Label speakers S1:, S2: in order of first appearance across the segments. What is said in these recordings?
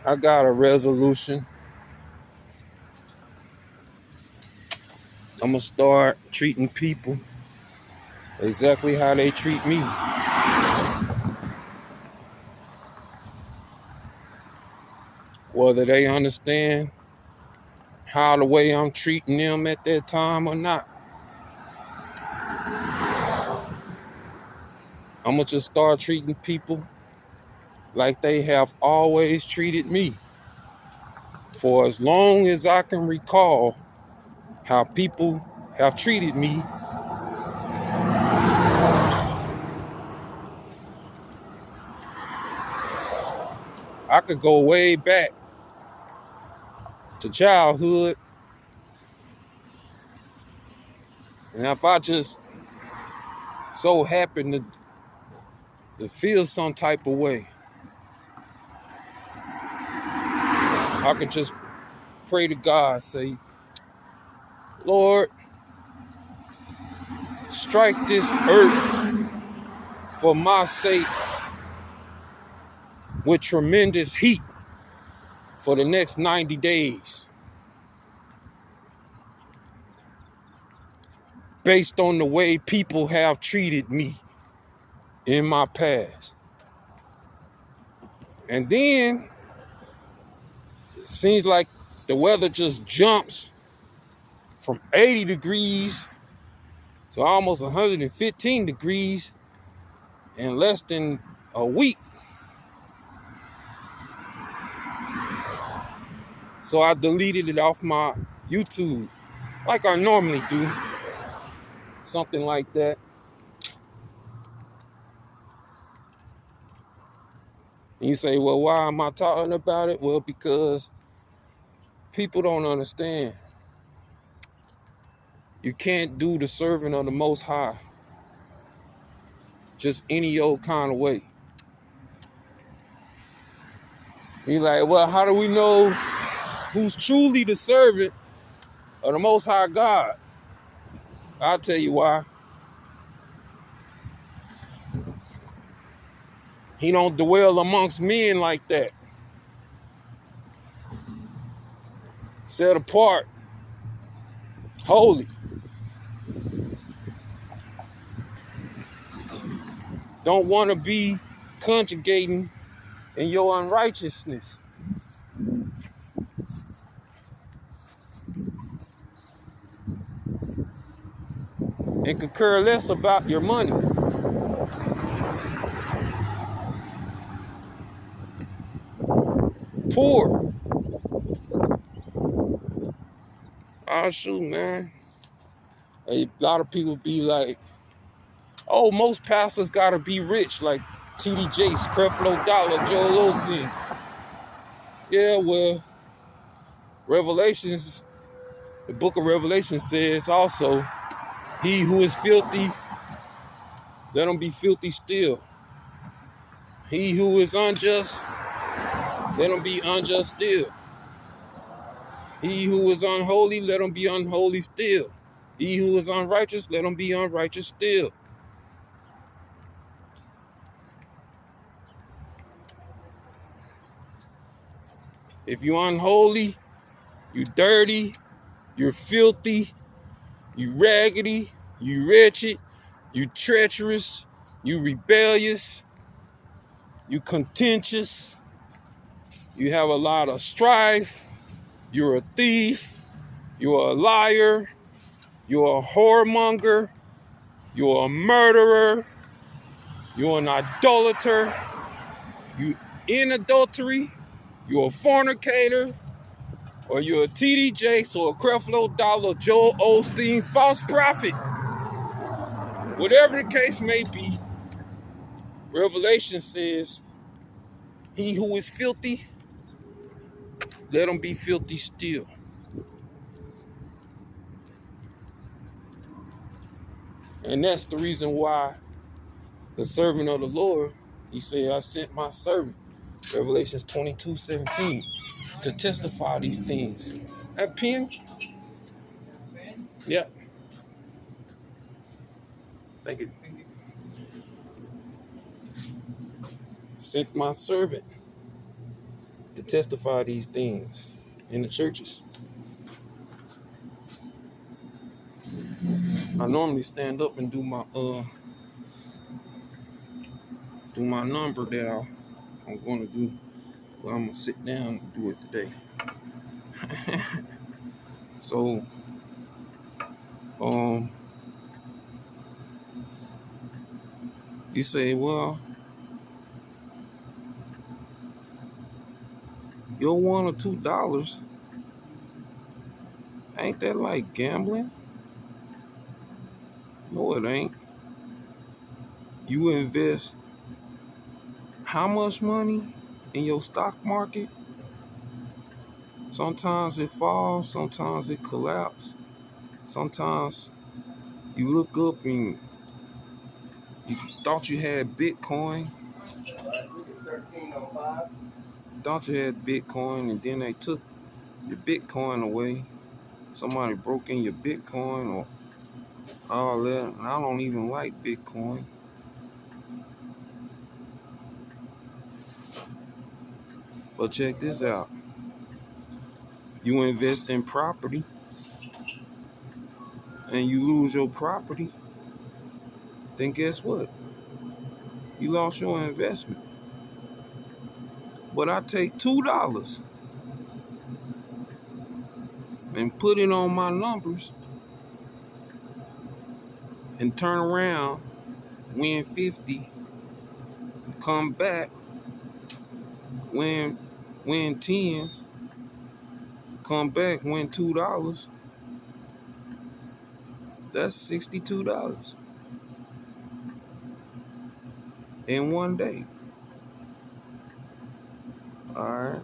S1: I got a resolution. I'm gonna start treating people exactly how they treat me. Whether they understand how the way I'm treating them at that time or not. I'm gonna just start treating people like they have always treated me. For as long as I can recall how people have treated me, I could go way back to childhood. And if I just so happen to feel some type of way, I could just pray to God, say, Lord, strike this earth for my sake with tremendous heat for the next 90 days based on the way people have treated me in my past. And then it seems like the weather just jumps from 80 degrees to almost 115 degrees in less than a week. So I deleted it off my YouTube like I normally do. Something like that. And you say, well, why am I talking about it? Well, because people don't understand. You can't do the serving of the Most High just any old kind of way. You're like, well, how do we know who's truly the servant of the Most High God? I'll tell you why. He don't dwell amongst men like that. Set apart, holy. Don't want to be conjugating in your unrighteousness. And could care less about your money. Poor. Oh, shoot, man. A lot of people be like, oh, most pastors got to be rich, like T.D. Jakes, Creflo Dollar, Joel Osteen. Yeah, well, Revelations, the book of Revelation says also, he who is filthy, let him be filthy still. He who is unjust, let him be unjust still. He who is unholy, let him be unholy still. He who is unrighteous, let him be unrighteous still. If you're unholy, you dirty, you're filthy, you raggedy, you wretched, you treacherous, you rebellious, you contentious, you have a lot of strife, you're a thief, you're a liar, you're a whoremonger, you're a murderer, you're an idolater, you in adultery, you're a fornicator, or you're a T.D. Jakes or a Creflo Dollar, Joel Osteen, false prophet. Whatever the case may be, Revelation says, he who is filthy, let him be filthy still. And that's the reason why the servant of the Lord, he said, I sent my servant, Revelations 22:17, to testify these things. That pen? Yeah. Thank you. Sent my servant to testify these things in the churches. I normally stand up and do my number that I'm going to do, but I'm gonna sit down and do it today. So, you say, well, your $1 or $2, ain't that like gambling? No, it ain't. You invest how much money in your stock market? Sometimes it falls, sometimes it collapses. Sometimes you look up and you thought you had Bitcoin. Thought you had Bitcoin, and then they took your Bitcoin away. Somebody broke in your Bitcoin or all that. And I don't even like Bitcoin. But check this out. You invest in property and you lose your property, then guess what? You lost your investment. But I take $2 and put it on my numbers and turn around, win 50, come back, win 10, come back, win $2. That's $62 in one day. All right.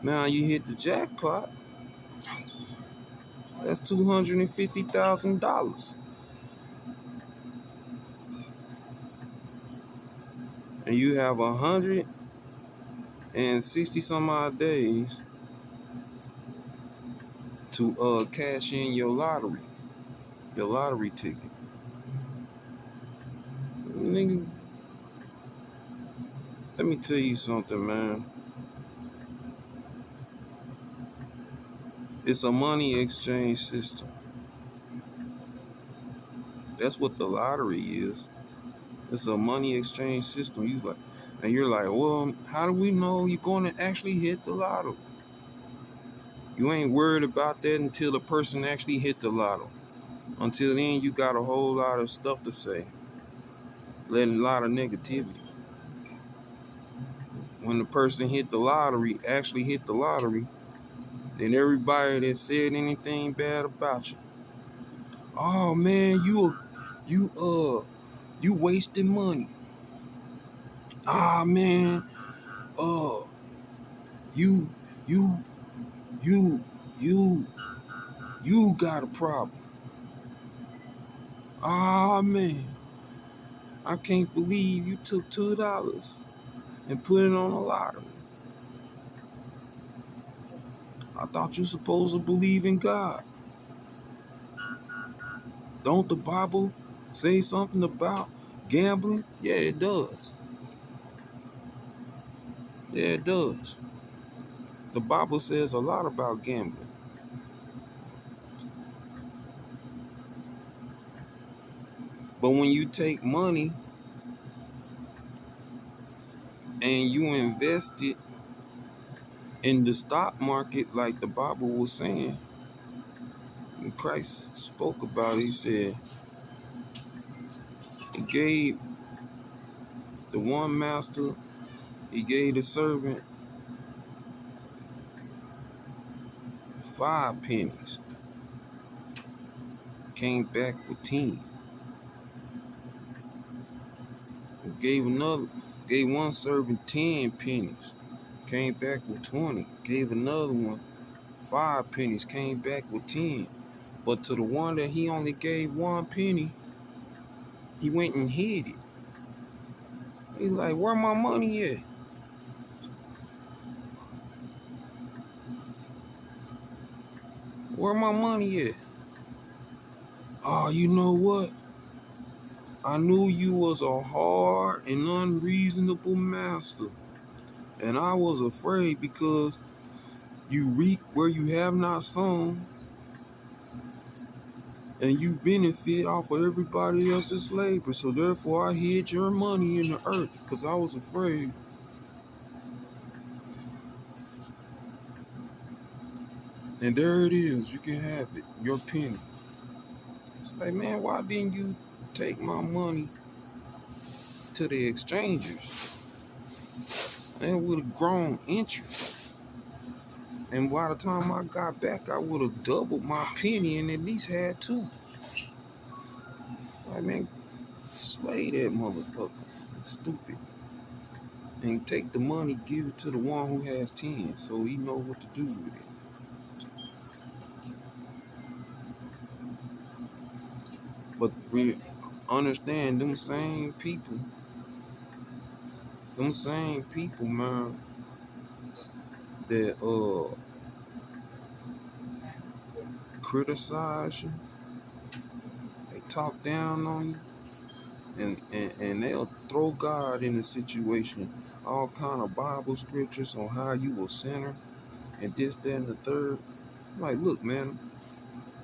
S1: Now you hit the jackpot. That's $250,000. And you have 160 some odd days to cash in your lottery ticket. Nigga, let me tell you something, man. It's a money exchange system. That's what the lottery is. It's a money exchange system. You're like, well, how do we know you're going to actually hit the lotto? You ain't worried about that until the person actually hit the lotto. Until then, you got a whole lot of stuff to say. Letting a lot of negativity. When the person actually hit the lottery, then everybody that said anything bad about you, oh man, you wasting money. Ah man, you got a problem. Ah man, I can't believe you took $2 and put it on a lottery. I thought you supposed to believe in God. Don't the Bible say something about gambling? Yeah, it does. Yeah, it does. The Bible says a lot about gambling. But when you take money and you invest it in the stock market, like the Bible was saying, and Christ spoke about it, he said, he gave the one master, he gave the servant 5 pennies, came back with 10. Gave one servant 10 pennies, came back with 20. Gave another one 5 pennies, came back with 10. But to the one that he only gave 1 penny, he went and hid it. He's like, where my money at? Where my money at? Oh, you know what? I knew you was a hard and unreasonable master. And I was afraid because you reap where you have not sown, and you benefit off of everybody else's labor. So therefore I hid your money in the earth because I was afraid. And there it is. You can have it. Your penny. It's like, man, why didn't you take my money to the exchangers? And it would have grown interest. And by the time I got back, I would have doubled my penny and at least had two. Like, man, slay that motherfucker. Stupid. And take the money, give it to the one who has 10 so he know what to do with it. But we understand them same people, man, that criticize you, they talk down on you, and they'll throw God in the situation, all kind of Bible scriptures on how you a sinner and this, that, and the third. I'm like, look, man,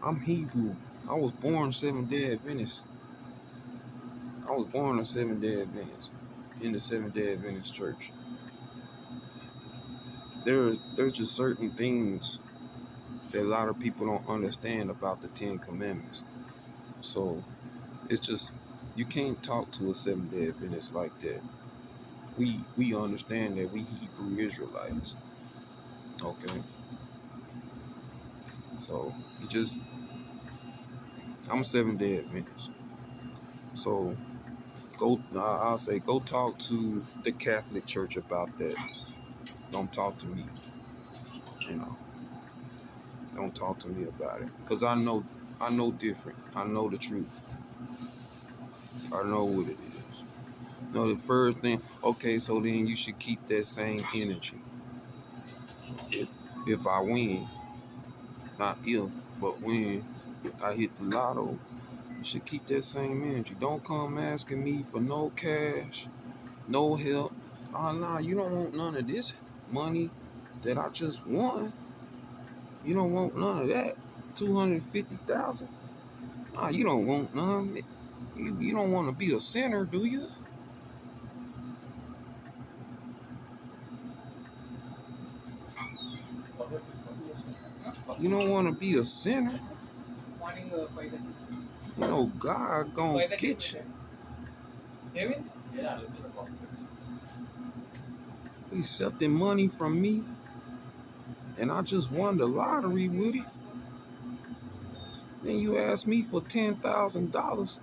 S1: I'm Hebrew. I was born Seventh-day Adventist. I was born a Seventh-day Adventist in the Seventh-day Adventist church. There's just certain things that a lot of people don't understand about the Ten Commandments. So it's just, you can't talk to a Seventh-day Adventist like that. We understand that we Hebrew Israelites. Okay. So I'm a Seventh-day Adventist. So I'll say go talk to the Catholic Church about that. Don't talk to me. Don't talk to me about it. Because I know different. I know the truth. I know what it is. The first thing, okay, so then you should keep that same energy. If I win, not if, but when I hit the lotto, you should keep that same energy. Don't come asking me for no cash, no help. Oh, nah, you don't want none of this money that I just won. You don't want none of that. 250,000. Nah, you don't want none. You don't want to be a sinner, do you? You don't want to be a sinner. God gonna get you. You accepting money from me, and I just won the lottery with it. Then you ask me for $10,000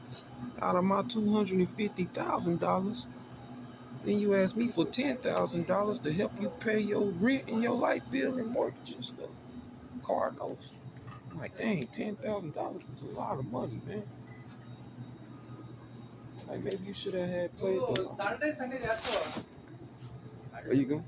S1: out of my $250,000. Then you ask me for $10,000 to help you pay your rent and your light bill and mortgage and stuff, car notes. I'm like, dang, $10,000 is a lot of money, man. Like, maybe you should have had played the Saturday, Sunday, that's all. Where you go?